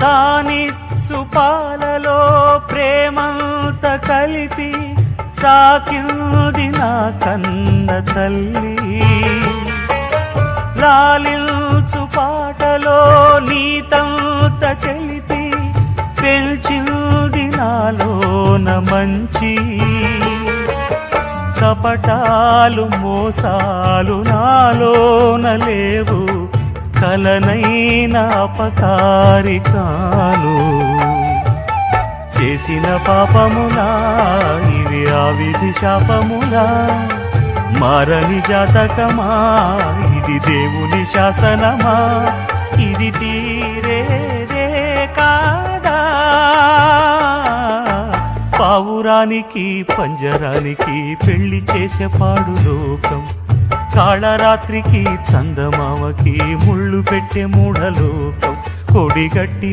తానిచ్చు పాలలో ప్రేమంత కలిపి సాకింది నా కన్న తల్లి. లాలించు పాటలో నీతంత చెలిపి పెంచింది నాలోన మంచి. కపటాలు మోసాలు నాలోన లేవు, కలనైన అపకారి కాను. చేసిన పాపములా ఇవి ఆ విధి శాపములా, మారని జాతకమా ఇది దేవుని శాసనమా, ఇది తీరేదే కాదా. పావురానికి పంజరానికి పెళ్లి చేసే పాడు లోకం, కాళరాత్రికి చందమామకి ముళ్ళు పెట్టే మూఢలోకం. కొడిగట్టి